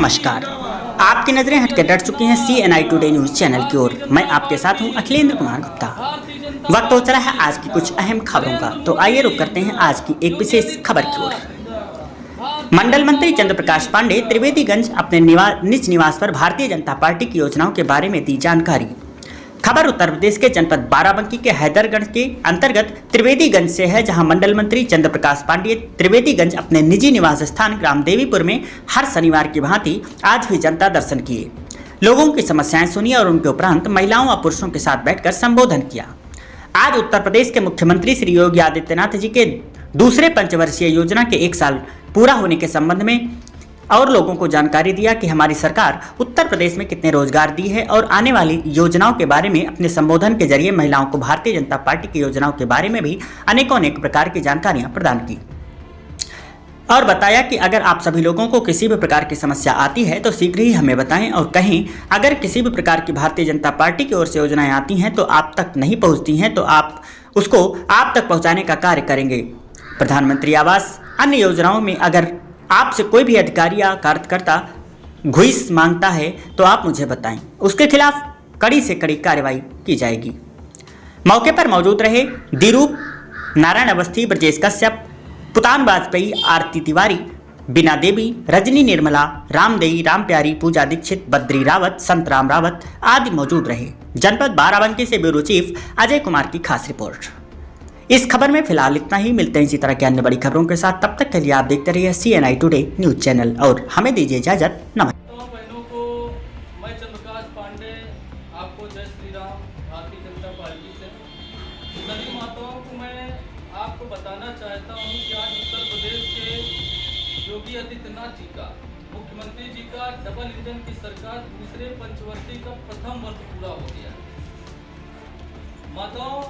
नमस्कार, आपकी नजरें हटकर डट चुकी हैं CNI टुडे न्यूज चैनल की ओर। मैं आपके साथ हूं अखिलेंद्र कुमार गुप्ता। वक्त हो चला है आज की कुछ अहम खबरों का, तो आइए रुक करते हैं आज की एक विशेष खबर की ओर। मंडल मंत्री चंद्र प्रकाश पांडे त्रिवेदीगंज अपने निज निवास पर भारतीय जनता पार्टी की योजनाओं के बारे में दी जानकारी। खबर उत्तर प्रदेश के जनपद बाराबंकी के हैदरगंज के अंतर्गत त्रिवेदीगंज से है, जहां मंडल मंत्री चंद्र प्रकाश पांडे त्रिवेदीगंज अपने निजी निवास स्थान ग्राम देवीपुर में हर शनिवार की भांति आज भी जनता दर्शन किए, लोगों की समस्याएं सुनी और उनके उपरांत महिलाओं व पुरुषों के साथ बैठकर संबोधन किया। आज उत्तर प्रदेश के मुख्यमंत्री श्री योगी आदित्यनाथ जी के दूसरे पंचवर्षीय योजना के 1 साल पूरा होने के संबंध में और लोगों को जानकारी दिया कि हमारी सरकार उत्तर प्रदेश में कितने रोजगार दी है और आने वाली योजनाओं के बारे में अपने संबोधन के जरिए महिलाओं को भारतीय जनता पार्टी की योजनाओं के बारे में भी अनेक प्रकार की जानकारियां प्रदान की और बताया कि अगर आप सभी लोगों को किसी भी प्रकार की समस्या आती है तो शीघ्र ही हमें बताएं, और कहीं अगर किसी भी प्रकार की भारतीय जनता पार्टी की ओर से योजनाएं आती हैं तो आप तक नहीं पहुंचती हैं तो आप उसको आप तक पहुंचाने का कार्य करेंगे। प्रधानमंत्री आवास अन्य योजनाओं में अगर आपसे कोई भी अधिकारी या कार्यकर्ता घूस मांगता है तो आप मुझे बताएं, उसके खिलाफ कड़ी से कड़ी कार्रवाई की जाएगी। मौके पर मौजूद रहे दीरूप, नारायण अवस्थी, ब्रजेश कश्यप, पुतान वाजपेयी, आरती तिवारी, बीना देवी, रजनी निर्मला, रामदेई, राम प्यारी, पूजा दीक्षित, बद्री रावत, संत राम रावत आदि मौजूद रहे। जनपद बाराबंकी से ब्यूरो चीफ अजय कुमार की खास रिपोर्ट। इस खबर में फिलहाल इतना ही, मिलते हैं इसी तरह की अन्य बड़ी खबरों के साथ। तब तक के लिए आप देखते रहिए CNI टुडे न्यूज चैनल और हमें दीजिए इजाजत। नमस्कार। बहनों को मैं चंद्र प्रकाश पांडे आपको जय श्री राम भारतीय जनता पार्टी से सभी माताओं को मैं आपको बताना चाहता हूं कि आज उत्तर प्रदेश के योगी आदित्यनाथ जी का, मुख्यमंत्री जी का डबल इंजन की सरकार दूसरे पंचवर्षीय का प्रथम वर्ष पूरा हो गया। माताओं,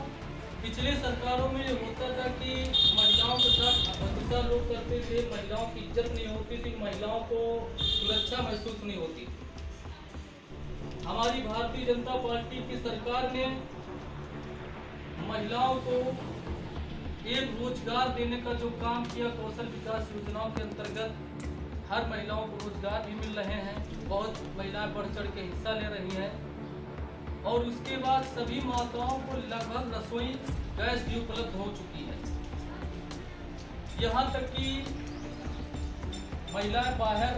पिछले सरकारों में ये होता था कि महिलाओं के साथ अभद्रता लोग करते थे, महिलाओं की इज्जत नहीं होती थी, महिलाओं को सुरक्षा महसूस नहीं होती। हमारी भारतीय जनता पार्टी की सरकार ने महिलाओं को एक रोजगार देने का जो काम किया, कौशल विकास योजनाओं के अंतर्गत हर महिलाओं को रोजगार भी मिल रहे हैं, बहुत महिलाएं बढ़ चढ़ के हिस्सा ले रही हैं। और उसके बाद सभी माताओं को लगभग रसोई गैस भी उपलब्ध हो चुकी है। यहाँ तक कि महिलाएं बाहर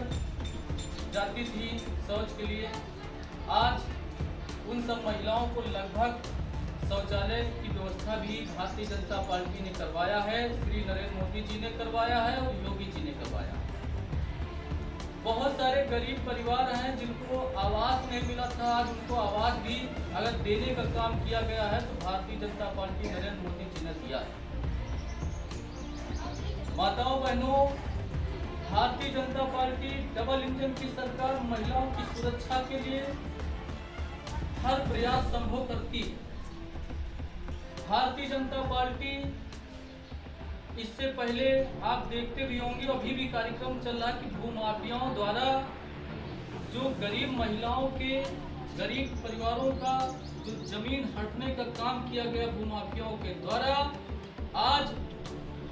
जाती थी शौच के लिए, आज उन सब महिलाओं को लगभग शौचालय की व्यवस्था भी भारतीय जनता पार्टी ने करवाया है, श्री नरेंद्र मोदी जी ने करवाया है और योगी जी ने करवाया है। बहुत सारे गरीब परिवार हैं जिनको आवास नहीं मिला था, आज उनको आवास भी अगर देने का काम किया गया है तो भारतीय जनता पार्टी नरेंद्र मोदी जी ने दिया है। माताओं बहनों, Bharatiya Janata party double engine की सरकार महिलाओं की सुरक्षा के लिए हर प्रयास संभव करती है। भारतीय जनता पार्टी इससे पहले आप देखते भी होंगे, अभी भी कार्यक्रम चल रहा है कि भूमाफियाओं द्वारा जो गरीब महिलाओं के, गरीब परिवारों का जो जमीन हटने का काम किया गया भूमाफियाओं के द्वारा, आज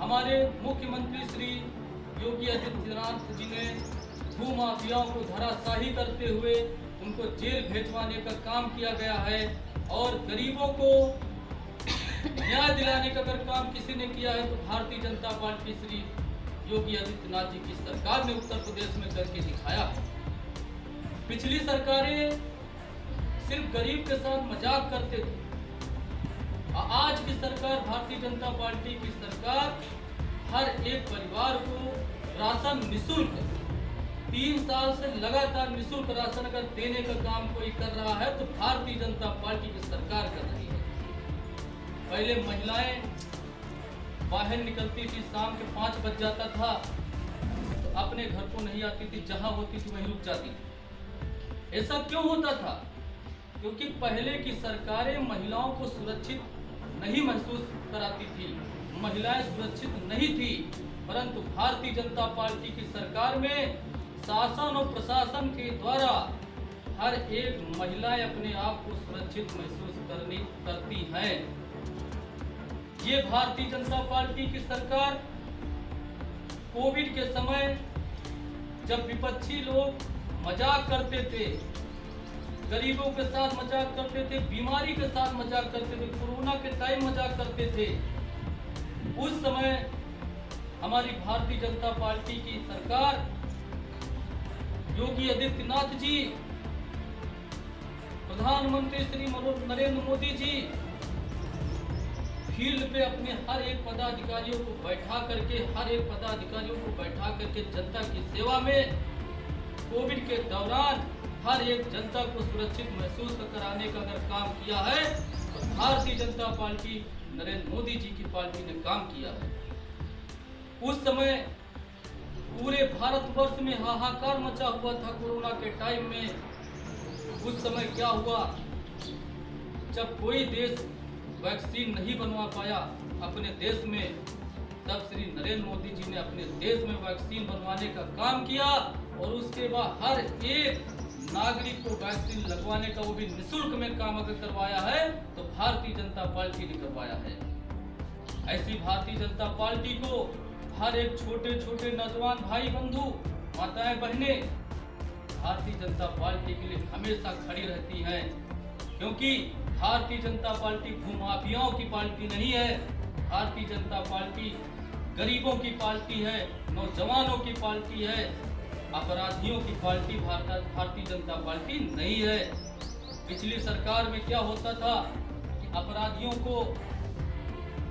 हमारे मुख्यमंत्री श्री योगी आदित्यनाथ जी ने भूमाफियाओं को धराशाही करते हुए उनको जेल भेजवाने का काम किया गया है। और गरीबों को न्याय दिलाने का अगर काम किसी ने किया है तो भारतीय जनता पार्टी श्री योगी आदित्यनाथ जी की सरकार ने उत्तर प्रदेश में करके दिखाया है। पिछली सरकारें सिर्फ गरीब के साथ मजाक करते थे, आज की सरकार, भारतीय जनता पार्टी की सरकार हर एक परिवार को राशन निःशुल्क 3 साल से लगातार निःशुल्क राशन अगर देने का काम कोई कर रहा है तो भारतीय जनता पार्टी की सरकार कर रही है। पहले महिलाएं बाहर निकलती थी, शाम के 5 बज जाता था तो अपने घर को नहीं आती थी, जहां होती थी वहीं रुक जाती थी। ऐसा क्यों होता था? क्योंकि पहले की सरकारें महिलाओं को सुरक्षित नहीं महसूस कराती थी, महिलाएं सुरक्षित नहीं थी। परंतु भारतीय जनता पार्टी की सरकार में शासन और प्रशासन के द्वारा हर एक महिला अपने आप को सुरक्षित महसूस करती है। ये भारतीय जनता पार्टी की सरकार कोविड के समय जब विपक्षी लोग मजाक करते थे, गरीबों के साथ मजाक करते थे, बीमारी के साथ मजाक करते थे, कोरोना के टाइम मजाक करते थे, उस समय हमारी भारतीय जनता पार्टी की सरकार, योगी आदित्यनाथ जी, प्रधानमंत्री श्री नरेंद्र मोदी जी फील्ड पे अपने हर एक पदाधिकारियों को बैठा करके जनता की सेवा में कोविड के दौरान हर एक जनता को सुरक्षित महसूस कराने का अगर काम किया है तो भारतीय जनता पार्टी नरेंद्र मोदी जी की पार्टी ने काम किया है। उस समय पूरे भारतवर्ष में हाहाकार मचा हुआ था कोरोना के टाइम में। उस समय क्या हुआ, जब कोई देश वैक्सीन नहीं बनवा पाया अपने देश में, तब श्री नरेंद्र मोदी जी ने अपने देश में वैक्सीन बनवाने का काम किया और उसके बाद हर एक नागरिक को वैक्सीन लगवाने का, वो भी निःशुल्क में काम अगर करवाया है तो भारतीय जनता पार्टी ने करवाया है। ऐसी भारतीय जनता पार्टी को हर एक छोटे छोटे नौजवान भाई बंधु, माताएं बहनें भारतीय जनता पार्टी के लिए हमेशा खड़ी रहती हैं, क्योंकि भारतीय जनता पार्टी भूमाफियाओं की पार्टी नहीं है। भारतीय जनता पार्टी गरीबों की पार्टी है, नौजवानों की पार्टी है, अपराधियों की पार्टी भारतीय जनता पार्टी नहीं है। पिछली सरकार में क्या होता था कि अपराधियों को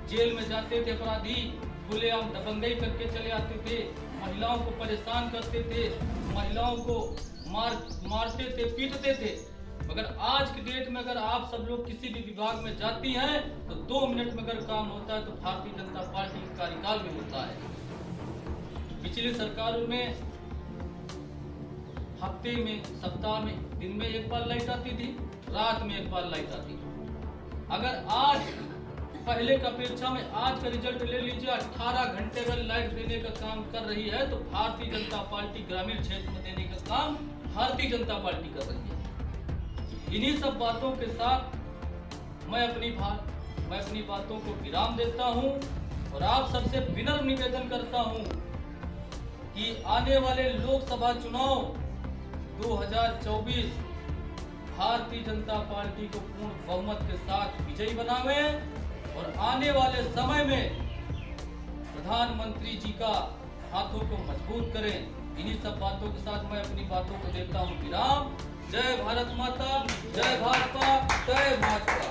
जेल में जाते थे, अपराधी खुलेआम दबंगई करके चले आते थे, महिलाओं को परेशान करते थे, महिलाओं को मारते थे, पीटते थे। मगर आज की डेट में अगर आप सब लोग किसी भी विभाग में जाती हैं तो 2 मिनट में अगर काम होता है तो भारतीय जनता पार्टी के कार्यकाल में होता है। पिछली सरकारों में हफ्ते में, सप्ताह में, दिन में एक बार लाइट आती थी, रात में एक बार लाइट आती थी। अगर आज पहले की अपेक्षा में आज का रिजल्ट ले लीजिए, 18 घंटे अगर लाइट देने का काम कर रही है तो भारतीय जनता पार्टी ग्रामीण क्षेत्र में देने का काम भारतीय जनता पार्टी कर रही है। इन्हीं सब बातों के साथ मैं अपनी बातों को विराम देता हूं और आप सबसे विनम्र निवेदन करता हूं कि आने वाले लोकसभा चुनाव 2024 भारतीय जनता पार्टी को पूर्ण बहुमत के साथ विजयी बनावे और आने वाले समय में प्रधानमंत्री जी का हाथों को मजबूत करें। इन्हीं सब बातों के साथ मैं अपनी बातों को देता हूं विराम। जय भारत माता, जय भाजपा, जय भाजपा।